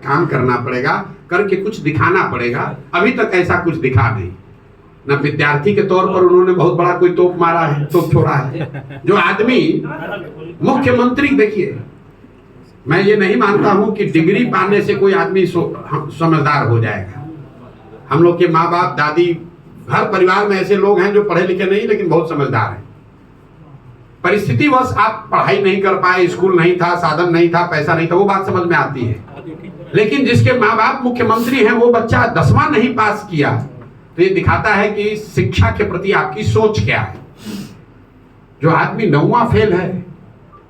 काम करना पड़ेगा, करके कुछ दिखाना पड़ेगा। अभी तक ऐसा कुछ दिखा नहीं। ना विद्यार्थी के तौर पर उन्होंने बहुत बड़ा कोई तोप मारा है, तोप छोड़ा है। जो आदमी मुख्यमंत्री, देखिए मैं ये नहीं मानता हूं कि डिग्री पाने से कोई आदमी समझदार हो जाएगा। हम लोग के माँ बाप, दादी, हर परिवार में ऐसे लोग हैं जो पढ़े लिखे नहीं लेकिन बहुत समझदार हैं। परिस्थितिवश आप पढ़ाई नहीं कर पाए, स्कूल नहीं था, साधन नहीं था, पैसा नहीं था, वो बात समझ में आती है। लेकिन जिसके माँ बाप मुख्यमंत्री हैं, वो बच्चा 10वां नहीं पास किया, तो ये दिखाता है कि शिक्षा के प्रति आपकी सोच क्या है। जो आदमी 9वां फेल है,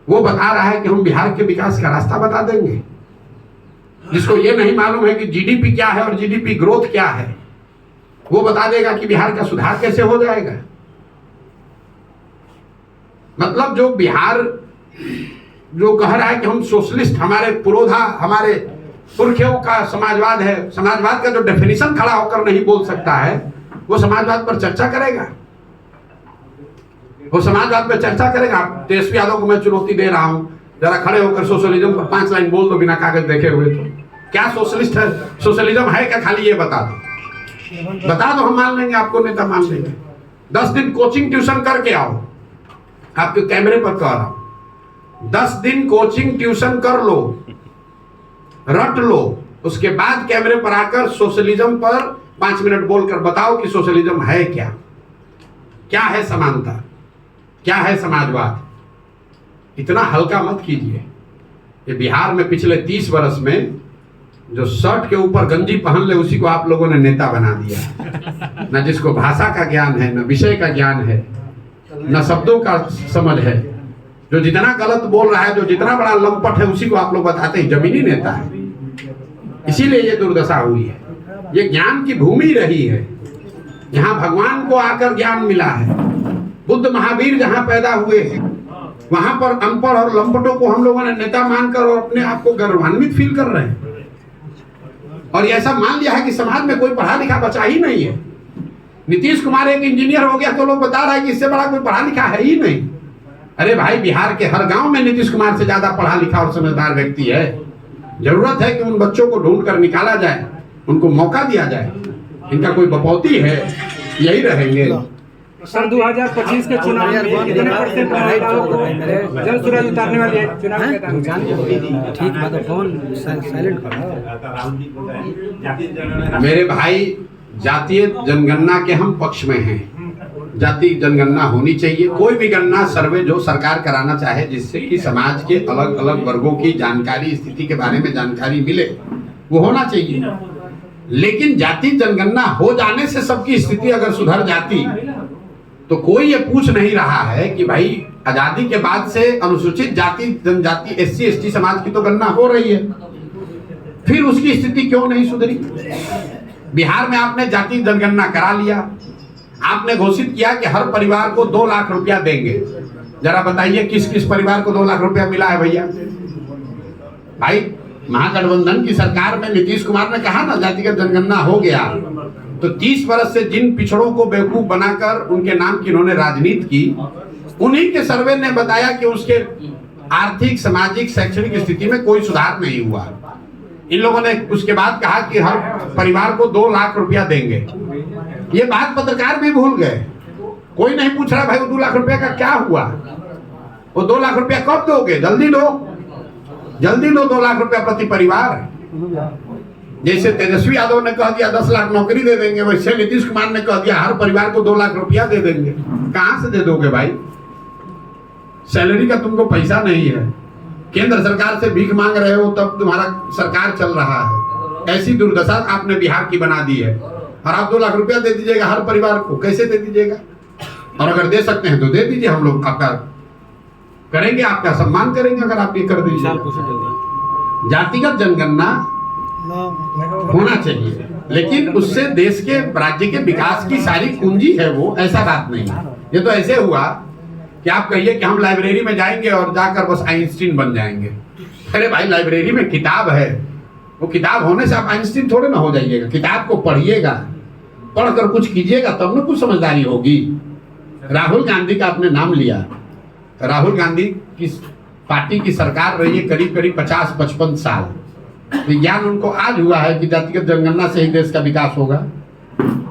वो बता रहा है कि हम बिहार के विकास का रास्ता बता देंगे। जिसको ये नहीं मालूम है कि जीडीपी क्या है और जीडीपी ग्रोथ क्या है, वो बता देगा कि बिहार का सुधार कैसे हो जाएगा। मतलब जो बिहार जो कह रहा है कि हम सोशलिस्ट, हमारे पुरोधा, हमारे पुरखों का समाजवाद है, समाजवाद का जो डेफिनेशन खड़ा होकर नहीं बोल सकता है, वो समाजवाद पर चर्चा करेगा। वो समाजवाद पर चर्चा करेगा। तेजस्वी यादव को मैं चुनौती दे रहा हूं, जरा खड़े होकर सोशलिज्म पर 5 लाइन बोल दो बिना कागज देखे हुए। तो क्या सोशलिस्ट है, सोशलिज्म है क्या, खाली ये बता दो, बता दो, हम मान लेंगे, आपको नेता मान लेंगे। 10 दिन कोचिंग ट्यूशन करके आओ, आपके कैमरे पर कह रहा हूं, 10 दिन कोचिंग ट्यूशन कर लो, रट लो, उसके बाद कैमरे पर आकर सोशलिज्म पर 5 मिनट बोलकर बताओ कि सोशलिज्म है क्या, क्या है समानता, क्या है समाजवाद। इतना हल्का मत कीजिए। ये बिहार में पिछले 30 वर्ष में जो शर्ट के ऊपर गंजी पहन ले, उसी को आप लोगों ने नेता बना दिया। न जिसको भाषा का ज्ञान है, न विषय का ज्ञान है, न शब्दों का समझ है। जो जितना गलत बोल रहा है, जो जितना बड़ा लंपट है, उसी को आप लोग बताते हैं जमीनी नेता है। इसीलिए ये दुर्दशा हुई है। ये ज्ञान की भूमि रही है, यहाँ भगवान को आकर ज्ञान मिला है। बुद्ध महावीर जहाँ पैदा हुए हैं, वहां पर अनपढ़ और लंपटों को हम लोगों ने नेता मानकर और अपने आप को गौरवान्वित फील कर रहे हैं। और ऐसा मान लिया है कि समाज में कोई पढ़ा लिखा बचा ही नहीं है। नीतीश कुमार एक इंजीनियर हो गया तो लोग बता रहा है कि इससे बड़ा कोई पढ़ा लिखा है ही नहीं। अरे भाई, बिहार के हर गांव में नीतीश कुमार से ज्यादा पढ़ा लिखा और समझदार व्यक्ति है। जरूरत है कि उन बच्चों को ढूंढ कर निकाला जाए, उनको मौका दिया जाए। इनका कोई बपौती है, यही रहेंगे। सर 2025 के चुनाव में कितने परसेंट जल सूरज उतारने वाले चुनाव के ठीक बात है, फोन साइलेंट करो। मेरे भाई, जातीय जनगणना के हम पक्ष में हैं। जाति जनगणना होनी चाहिए। कोई भी गणना, सर्वे जो सरकार कराना चाहे, जिससे कि समाज के अलग अलग वर्गों की जानकारी, स्थिति के बारे में जानकारी मिले, वो होना चाहिए। लेकिन जाति जनगणना हो जाने से सबकी स्थिति अगर सुधर जाती, तो कोई ये पूछ नहीं रहा है कि भाई आजादी के बाद से अनुसूचित जाति, जनजाति, SC ST समाज की तो गणना हो रही है, फिर उसकी स्थिति क्यों नहीं सुधरी। बिहार में आपने जाति जनगणना करा लिया, आपने घोषित किया कि हर परिवार को 2 लाख रुपया देंगे। जरा बताइए किस किस परिवार को 2 लाख रुपया मिला है भैया। भाई, महागठबंधन की सरकार में नीतीश कुमार ने कहा ना जातिगत जनगणना हो गया, तो 30 वर्ष से जिन पिछड़ों को बेवकूफ बनाकर उनके नाम की इन्होंने राजनीति की, उन्हीं के सर्वे ने बताया कि उसके आर्थिक, सामाजिक, शैक्षणिक स्थिति में कोई सुधार नहीं हुआ। इन लोगों ने उसके बाद कहा कि हर परिवार को 2 लाख रुपया देंगे। ये बात पत्रकार भी भूल गए। कोई नहीं पूछ रहा भाई वो 2 लाख रुपया का क्या हुआ, वो 2 लाख रुपया कब दोगे, जल्दी दो, जल्दी दो 2 लाख रुपया प्रति परिवार। जैसे तेजस्वी यादव ने कह दिया 10 लाख नौकरी दे देंगे, वैसे नीतीश कुमार ने कह दिया हर परिवार को 2 लाख रुपया दे देंगे। कहां से दे दोगे भाई, सैलरी का तुमको पैसा नहीं है, केंद्र सरकार से भीख मांग रहे हो, तब तुम्हारा सरकार चल रहा है। ऐसी दुर्दशा आपने बिहार की बना दी है। और आप 2 लाख रुपया दे दीजिएगा हर परिवार को, कैसे दे दीजिएगा। और अगर दे सकते हैं तो दे दीजिए, हम लोग आपका करेंगे, आपका सम्मान करेंगे अगर आप ये कर दीजिए। जातिगत जनगणना होना चाहिए, लेकिन उससे देश के, राज्य के विकास की सारी कुंजी है वो, ऐसा बात नहीं है। ये तो ऐसे हुआ कि आप कहिए कि हम लाइब्रेरी में जाएंगे और जाकर बस आइंस्टीन बन जाएंगे। अरे भाई, लाइब्रेरी में किताब है, वो किताब होने से आप आइंस्टीन थोड़े ना हो जाइएगा। किताब को पढ़िएगा, पढ़कर कुछ कीजिएगा, तब ना कुछ समझदारी होगी। राहुल गांधी का आपने नाम लिया, राहुल गांधी की पार्टी की सरकार रही है करीब करीब 50-55 साल। ज्ञान उनको आज हुआ है कि जातिगत जनगणना से ही देश का विकास होगा।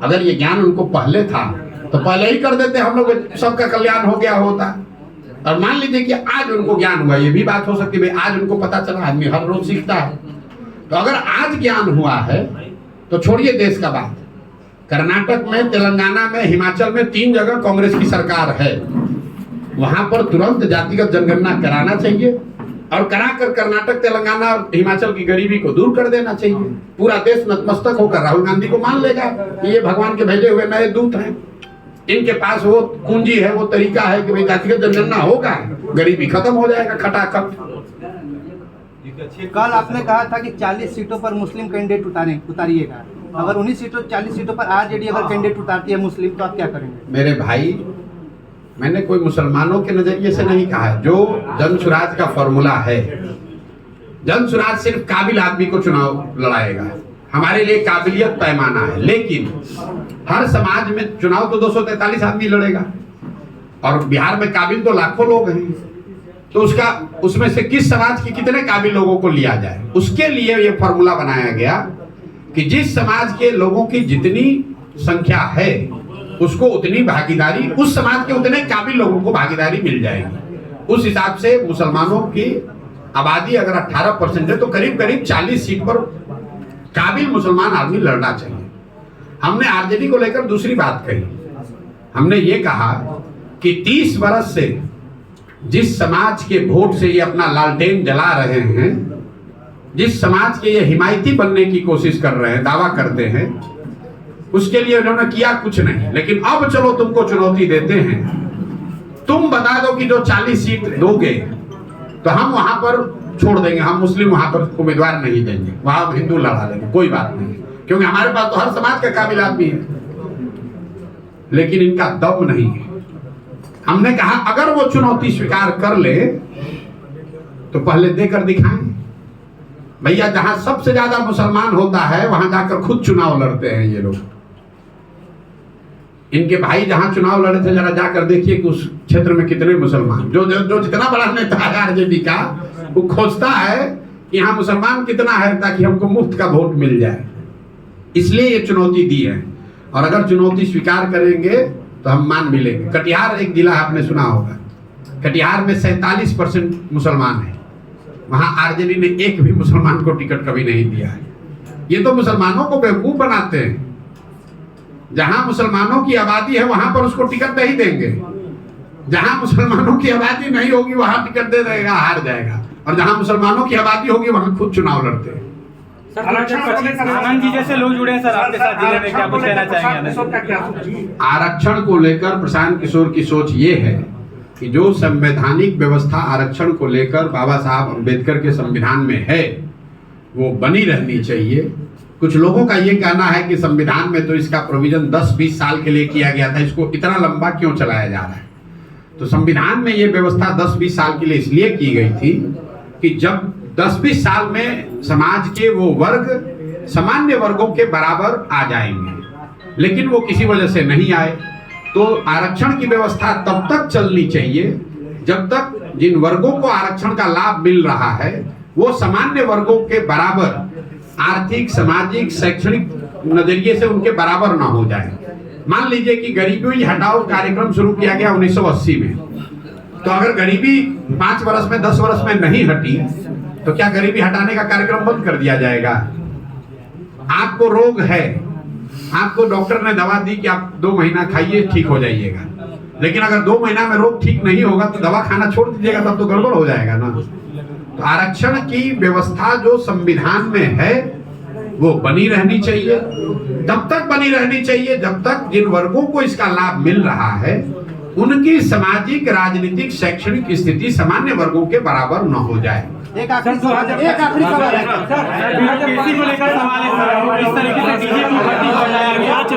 अगर ये ज्ञान उनको पहले था तो पहले ही कर देते, हम लोग सबका कल्याण हो गया होता। और मान लीजिए कि आज उनको ज्ञान हुआ, ये भी बात हो सकती है आज उनको पता चला, आदमी हर रोज सीखता है। तो अगर आज ज्ञान हुआ है तो छोड़िए देश का बात, कर्नाटक में, तेलंगाना में, हिमाचल में 3 जगह कांग्रेस की सरकार है, वहां पर तुरंत जातिगत जनगणना कराना चाहिए और कराकर कर्नाटक, तेलंगाना और हिमाचल की गरीबी को दूर कर देना चाहिए। पूरा देश नतमस्तक होकर राहुल गांधी को मान लेगा कि ये भगवान के भेजे हुए नए दूत हैं, इनके पास वो कुंजी है, वो तरीका है कि भाई जातिगत जनगणना होगा, गरीबी खत्म हो जाएगा खटाखट। कल आपने कहा था कि 40 सीटों पर मुस्लिम कैंडिडेट उतारिएगा, अगर 40 सीटों पर आरजेडी अगर कैंडिडेट उतारती है मुस्लिम, तो आप क्या करेंगे? मेरे भाई, मैंने कोई मुसलमानों के नजरिए से नहीं कहा है। जो जन सुराज का फॉर्मूला है, जन सुराज सिर्फ काबिल आदमी को चुनाव लड़ाएगा। हमारे लिए काबिलियत पैमाना है, लेकिन हर समाज में चुनाव तो 243 आदमी लड़ेगा और बिहार में काबिल तो लाखों लोग हैं। तो उसमें से किस समाज के कितने काबिल लोगों को लिया जाए, उसके लिए ये फॉर्मूला बनाया गया कि जिस समाज के लोगों की जितनी संख्या है उसको उतनी भागीदारी, उस समाज के उतने काबिल लोगों को भागीदारी मिल जाएगी। उस हिसाब से मुसलमानों की आबादी अगर 18% है तो करीब करीब 40 सीट पर काबिल मुसलमान आदमी लड़ना चाहिए। हमने आरजेडी को लेकर दूसरी बात कही, हमने ये कहा कि 30 वर्ष से जिस समाज के वोट से ये अपना लालटेन जला रहे हैं, जिस समाज के ये हिमायती बनने की कोशिश कर रहे हैं, दावा करते हैं, उसके लिए उन्होंने किया कुछ नहीं। लेकिन अब चलो तुमको चुनौती देते हैं, तुम बता दो कि जो 40 सीट दोगे तो हम वहां पर छोड़ देंगे, हम मुस्लिम वहां पर उम्मीदवार नहीं देंगे, वहां हम हिंदू लड़ा लेंगे, कोई बात नहीं, क्योंकि हमारे पास तो हर समाज का काबिल आदमी है। लेकिन इनका दम नहीं है। हमने कहा अगर वो चुनौती स्वीकार कर ले तो पहले देकर दिखाएं। भैया, जहां सबसे ज्यादा मुसलमान होता है वहां जाकर खुद चुनाव लड़ते हैं ये लोग। इनके भाई जहां चुनाव लड़े थे, जरा जाकर देखिए कि उस क्षेत्र में कितने मुसलमान, जो जितना बड़ा नेता है आरजेडी का, वो खोजता है कि यहाँ मुसलमान कितना है ताकि हमको मुफ्त का वोट मिल जाए। इसलिए ये चुनौती दी है और अगर चुनौती स्वीकार करेंगे तो हम मान मिलेंगे। कटिहार एक जिला आपने सुना होगा, कटिहार में 47% मुसलमान है, वहां आरजेडी ने एक भी मुसलमान को टिकट कभी नहीं दिया है। ये तो मुसलमानों को बेवकूफ बनाते हैं। जहां मुसलमानों की आबादी है वहां पर उसको टिकट नहीं देंगे, जहां मुसलमानों की आबादी नहीं होगी वहां टिकट दे देगा, हार जाएगा, और जहां मुसलमानों की आबादी होगी वहां खुद चुनाव लड़ते हैं। आनंद जी जैसे लोग जुड़े हैं सर आपके साथ जिले में, क्या कुछ कहना चाहेंगे? आरक्षण को लेकर प्रशांत किशोर की सोच ये है कि जो संवैधानिक व्यवस्था आरक्षण को लेकर बाबा साहब अम्बेडकर के संविधान में है वो बनी रहनी चाहिए। कुछ लोगों का ये कहना है कि संविधान में तो इसका प्रोविजन 10-20 साल के लिए किया गया था, इसको इतना लंबा क्यों चलाया जा रहा है? तो संविधान में ये व्यवस्था 10-20 साल के लिए इसलिए की गई थी कि जब 10-20 साल में समाज के वो वर्ग सामान्य वर्गों के बराबर आ जाएंगे, लेकिन वो किसी वजह से नहीं आए। तो आरक्षण की व्यवस्था तब तक चलनी चाहिए जब तक जिन वर्गों को आरक्षण का लाभ मिल रहा है वो सामान्य वर्गों के बराबर आर्थिक, सामाजिक, शैक्षणिक नजरिए से उनके बराबर ना हो जाए। मान लीजिए कि गरीबी हटाओ कार्यक्रम शुरू किया गया 1980 में, तो अगर गरीबी 5 वर्ष में 10 वर्ष में नहीं हटी तो क्या गरीबी हटाने का कार्यक्रम बंद कर दिया जाएगा? आपको रोग है, आपको डॉक्टर ने दवा दी कि आप 2 महीना खाइए ठीक हो जाइएगा, लेकिन अगर 2 महीना में रोग ठीक नहीं होगा तो दवा खाना छोड़ दीजिएगा, तब तो गड़बड़ हो जाएगा ना। तो आरक्षण की व्यवस्था जो संविधान में है वो बनी रहनी चाहिए, तब तक बनी रहनी चाहिए जब तक जिन वर्गों को इसका लाभ मिल रहा है उनकी सामाजिक, राजनीतिक, शैक्षणिक स्थिति सामान्य वर्गों के बराबर न हो जाए। एक आखिरी सवाल है सर,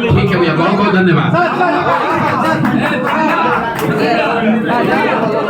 ठीक है भैया, बहुत बहुत धन्यवाद।